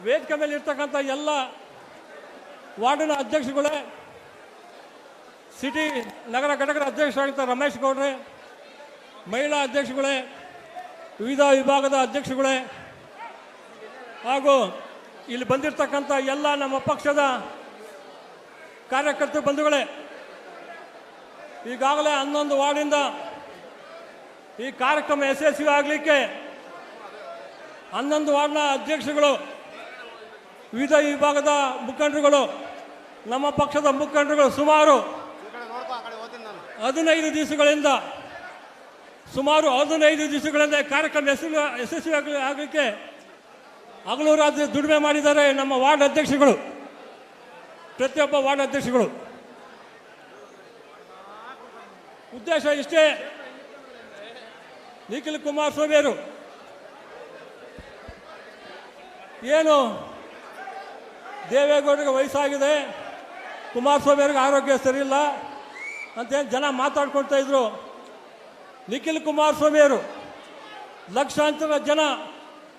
ವೇದಿಕೆ ಮೇಲೆ ಇರ್ತಕ್ಕಂಥ ಎಲ್ಲ ವಾರ್ಡಿನ ಅಧ್ಯಕ್ಷಗಳೇ, ಸಿಟಿ ನಗರ ಘಟಕದ ಅಧ್ಯಕ್ಷರಾಗಿದ್ದ ರಮೇಶ್ ಗೌಡ್ರೆ, ಮಹಿಳಾ ಅಧ್ಯಕ್ಷಗಳೇ, ವಿವಿಧ ವಿಭಾಗದ ಅಧ್ಯಕ್ಷಗಳೇ ಹಾಗೂ ಇಲ್ಲಿ ಬಂದಿರತಕ್ಕಂಥ ಎಲ್ಲ ನಮ್ಮ ಪಕ್ಷದ ಕಾರ್ಯಕರ್ತರ ಬಂಧುಗಳೇ, ಈಗಾಗಲೇ 11 ವಾರ್ಡಿಂದ ಈ ಕಾರ್ಯಕ್ರಮ ಯಶಸ್ವಿ ಆಗಲಿಕ್ಕೆ 11 ವಾರ್ಡ್ನ ಅಧ್ಯಕ್ಷಗಳು, ವಿವಿಧ ವಿಭಾಗದ ಮುಖಂಡರುಗಳು, ನಮ್ಮ ಪಕ್ಷದ ಮುಖಂಡರುಗಳು ಸುಮಾರು 15 ದಿವಸಗಳಿಂದ ಕಾರ್ಯಕ್ರಮ ಯಶಸ್ವಿ ಆಗಲಿಕ್ಕೆ ಹಗಲು ರಾತ್ರಿ ದುಡಿಮೆ ಮಾಡಿದ್ದಾರೆ ನಮ್ಮ ವಾರ್ಡ್ ಅಧ್ಯಕ್ಷಗಳು, ಪ್ರತಿಯೊಬ್ಬ ವಾರ್ಡ್ ಅಧ್ಯಕ್ಷಗಳು. ಉದ್ದೇಶ ಇಷ್ಟೇ, ನಿಖಿಲ್ ಕುಮಾರಸ್ವಾಮಿ ಅವರು ಏನು ದೇವೇಗೌಡರಿಗೆ ವಯಸ್ಸಾಗಿದೆ, ಕುಮಾರಸ್ವಾಮಿ ಅವ್ರಿಗೆ ಆರೋಗ್ಯ ಸರಿಯಿಲ್ಲ ಅಂತೇನು ಜನ ಮಾತಾಡ್ಕೊಳ್ತಾ ಇದ್ರು. ನಿಖಿಲ್ ಕುಮಾರಸ್ವಾಮಿ ಅವರು ಲಕ್ಷಾಂತರ ಜನ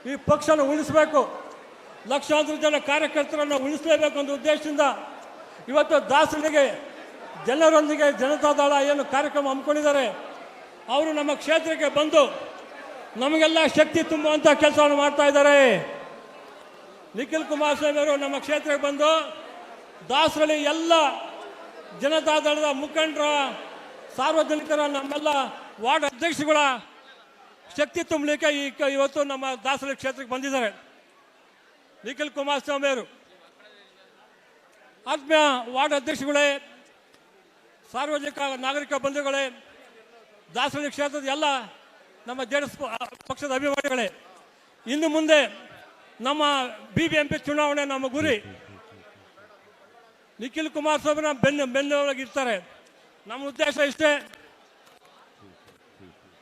ಈ ಪಕ್ಷನ ಉಳಿಸಬೇಕು, ಲಕ್ಷಾಂತರ ಜನ ಕಾರ್ಯಕರ್ತರನ್ನು ಉಳಿಸಲೇಬೇಕು ಅನ್ನೋ ಉದ್ದೇಶದಿಂದ ಇವತ್ತು ದಾಸರಿಗೆ ಜನರೊಂದಿಗೆ ಜನತಾದಳ ಏನು ಕಾರ್ಯಕ್ರಮ ಹಮ್ಮಿಕೊಂಡಿದ್ದಾರೆ, ಅವರು ನಮ್ಮ ಕ್ಷೇತ್ರಕ್ಕೆ ಬಂದು ನಮಗೆಲ್ಲ ಶಕ್ತಿ ತುಂಬುವಂಥ ಕೆಲಸವನ್ನು ಮಾಡ್ತಾ ಇದ್ದಾರೆ. ನಿಖಿಲ್ ಕುಮಾರಸ್ವಾಮಿ ಅವರು ನಮ್ಮ ಕ್ಷೇತ್ರಕ್ಕೆ ಬಂದು ದಾಸರಲ್ಲಿ ಎಲ್ಲ ಜನತಾದಳದ ಮುಖಂಡರ, ಸಾರ್ವಜನಿಕರ, ನಮ್ಮೆಲ್ಲ ವಾರ್ಡ್ ಅಧ್ಯಕ್ಷಗಳ ಶಕ್ತಿ ತುಂಬಲಿಕ್ಕೆ ಇವತ್ತು ನಮ್ಮ ದಾಸರ ಕ್ಷೇತ್ರಕ್ಕೆ ಬಂದಿದ್ದಾರೆ ನಿಖಿಲ್ ಕುಮಾರಸ್ವಾಮಿ ಅವರು. ಆತ್ಮೀಯ ವಾರ್ಡ್ ಅಧ್ಯಕ್ಷಗಳೇ, ಸಾರ್ವಜನಿಕ ನಾಗರಿಕ ಬಂಧುಗಳೇ, ದಾಸರಳ್ಳಿ ಕ್ಷೇತ್ರದ ಎಲ್ಲ ನಮ್ಮ ಜೆಡಿಎಸ್ ಪಕ್ಷದ ಅಭಿಮಾನಿಗಳೇ, ಇನ್ನು ಮುಂದೆ ನಮ್ಮ BBMP ಚುನಾವಣೆ ನಮ್ಮ ಗುರಿ. ನಿಖಿಲ್ ಕುಮಾರಸ್ವಾಮಿನ ಬೆನ್ನೆಲುಬಾಗಿರ್ತಾರೆ. ನಮ್ಮ ಉದ್ದೇಶ ಇಷ್ಟೇ,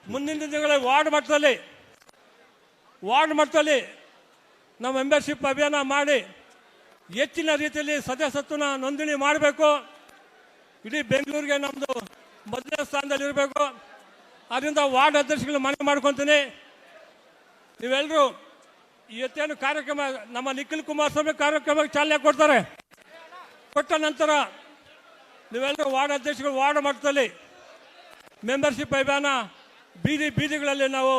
ಮುಂದಿನ ದಿನಗಳಲ್ಲಿ ವಾರ್ಡ್ ಮಟ್ಟದಲ್ಲಿ ನಾವು ಮೆಂಬರ್ಶಿಪ್ ಅಭಿಯಾನ ಮಾಡಿ ಹೆಚ್ಚಿನ ರೀತಿಯಲ್ಲಿ ಸದಸ್ಯತ್ವನ ನೋಂದಣಿ ಮಾಡಬೇಕು. ಇಡೀ ಬೆಂಗಳೂರಿಗೆ ನಮ್ಮದು ಮೊದಲನೇ ಸ್ಥಾನದಲ್ಲಿ ಇರಬೇಕು. ಅದರಿಂದ ವಾರ್ಡ್ ಅಧ್ಯಕ್ಷಗಳು ಮನವಿ ಮಾಡ್ಕೊತೀನಿ, ನೀವೆಲ್ಲರೂ ಇವತ್ತೇನು ಕಾರ್ಯಕ್ರಮ ನಮ್ಮ ನಿಖಿಲ್ ಕುಮಾರಸ್ವಾಮಿ ಕಾರ್ಯಕ್ರಮಕ್ಕೆ ಚಾಲನೆ ಕೊಟ್ಟ ನಂತರ ನೀವೆಲ್ಲರೂ ವಾರ್ಡ್ ಅಧ್ಯಕ್ಷಗಳು ವಾರ್ಡ್ ಮಟ್ಟದಲ್ಲಿ ಮೆಂಬರ್ಶಿಪ್ ಅಭಿಯಾನ ಬೀದಿಗಳಲ್ಲಿ ನಾವು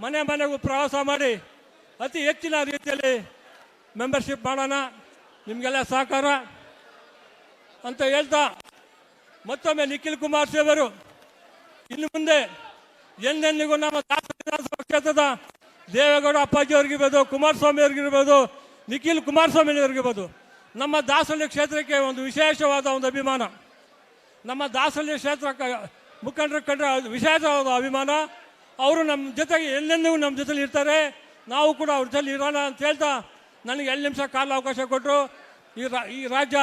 ಮನೆಗೂ ಪ್ರವಾಸ ಮಾಡಿ ಅತಿ ಹೆಚ್ಚಿನ ರೀತಿಯಲ್ಲಿ ಮೆಂಬರ್ಶಿಪ್ ಮಾಡೋಣ. ನಿಮಗೆಲ್ಲ ಸಹಕಾರ ಅಂತ ಹೇಳ್ತಾ ಮತ್ತೊಮ್ಮೆ ನಿಖಿಲ್ ಕುಮಾರಸ್ವಾಮಿ ಅವರು ಇನ್ನು ಮುಂದೆ ಎಂದೆಂದಿಗೂ ನಮ್ಮ ವಿಧಾನಸಭಾ ಕ್ಷೇತ್ರದ ದೇವೇಗೌಡ ಅಪ್ಪಾಜಿ ಅವ್ರಿಗಿರ್ಬೋದು, ಕುಮಾರಸ್ವಾಮಿ ಅವ್ರಿಗಿರ್ಬೋದು, ನಿಖಿಲ್ ಕುಮಾರಸ್ವಾಮಿ ಅವ್ರಿಗಿರ್ಬೋದು, ನಮ್ಮ ದಾಸರಳ್ಳಿ ಕ್ಷೇತ್ರಕ್ಕೆ ಒಂದು ವಿಶೇಷವಾದ ಒಂದು ಅಭಿಮಾನ. ನಮ್ಮ ದಾಸರಳ್ಳಿ ಕ್ಷೇತ್ರ ಮುಖಂಡರ ಕಂಡ್ರೆ ವಿಶೇಷವಾದ ಅಭಿಮಾನ. ಅವರು ನಮ್ಮ ಜೊತೆಗೆ ಎಲ್ಲೆಂದಿಗೂ ನಮ್ಮ ಜೊತೆಲಿ ಇರ್ತಾರೆ, ನಾವು ಕೂಡ ಅವ್ರ ಜೊತೆ ಇರೋಣ ಅಂತ ಹೇಳ್ತಾ ನನಗೆ 2 ನಿಮಿಷ ಕಾಲ ಅವಕಾಶ ಕೊಟ್ಟರು. ಈ ರಾಜ್ಯ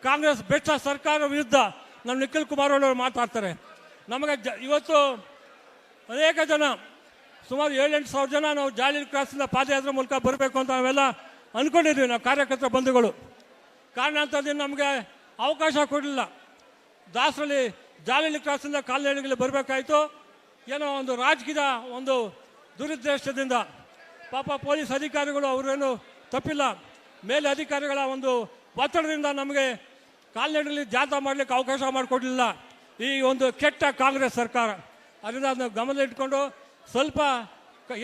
ಕಾಂಗ್ರೆಸ್ ಭ್ರಷ್ಟ ಸರ್ಕಾರ ವಿರುದ್ಧ ನಮ್ಮ ನಿಖಿಲ್ ಕುಮಾರಸ್ವಾಮಿ ಮಾತಾಡ್ತಾರೆ. ನಮಗೆ ಇವತ್ತು ಅನೇಕ ಜನ, ಸುಮಾರು 7-8 ಸಾವಿರ ಜನ ನಾವು ಜಾಲಿ ಕ್ರಾಸಿಂದ ಪಾದಯಾತ್ರೆ ಮೂಲಕ ಬರಬೇಕು ಅಂತ ನಾವೆಲ್ಲ ಅಂದ್ಕೊಂಡಿದ್ವಿ, ನಾವು ಕಾರ್ಯಕರ್ತರ ಬಂಧುಗಳು. ಕಾರಣಾಂತರದಿಂದ ನಮಗೆ ಅವಕಾಶ ಕೊಡಲಿಲ್ಲ. ದಾಸರಲ್ಲಿ ಜಾಲಿ ಕ್ರಾಸಿಂದ ಕಾಲ್ನಡಿಗೆಯಲ್ಲಿ ಬರಬೇಕಾಯಿತು. ಏನೋ ಒಂದು ರಾಜಕೀಯ ಒಂದು ದುರುದ್ದೇಶದಿಂದ ಪಾಪ ಪೊಲೀಸ್ ಅಧಿಕಾರಿಗಳು ಅವರೇನು ತಪ್ಪಿಲ್ಲ, ಮೇಲೆ ಅಧಿಕಾರಿಗಳ ಒಂದು ಒತ್ತಡದಿಂದ ನಮಗೆ ಕಾಲ್ನಡಿಗೆಯಲ್ಲಿ ಜಾಥಾ ಮಾಡಲಿಕ್ಕೆ ಅವಕಾಶ ಮಾಡಿಕೊಡಲಿಲ್ಲ ಈ ಒಂದು ಕೆಟ್ಟ ಕಾಂಗ್ರೆಸ್ ಸರ್ಕಾರ. ಅದರಿಂದ ಅದನ್ನು ಗಮನದಲ್ಲಿಟ್ಕೊಂಡು ಸ್ವಲ್ಪ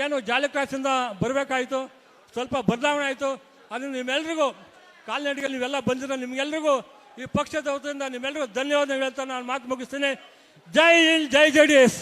ಏನು ಜಾಲಿ ಕ್ರಾಸಿಂದ ಬರಬೇಕಾಯಿತು, ಸ್ವಲ್ಪ ಬದಲಾವಣೆ ಆಯಿತು. ಅದನ್ನು ನಿಮ್ಮೆಲ್ರಿಗೂ ಕಾಲ್ನಡಿಗೆಯಲ್ಲಿ ನೀವೆಲ್ಲ ಬಂದಿರೋ ನಿಮ್ಗೆಲ್ರಿಗೂ ಈ ಪಕ್ಷದ ವತಿಯಿಂದ ನಿಮ್ಮೆಲ್ಲರಿಗೂ ಧನ್ಯವಾದ ಹೇಳ್ತಾ ನಾನು ಮಾತು ಮುಗಿಸ್ತೀನಿ. ಜೈ ಹಿಂದ್, ಜೈ JDS.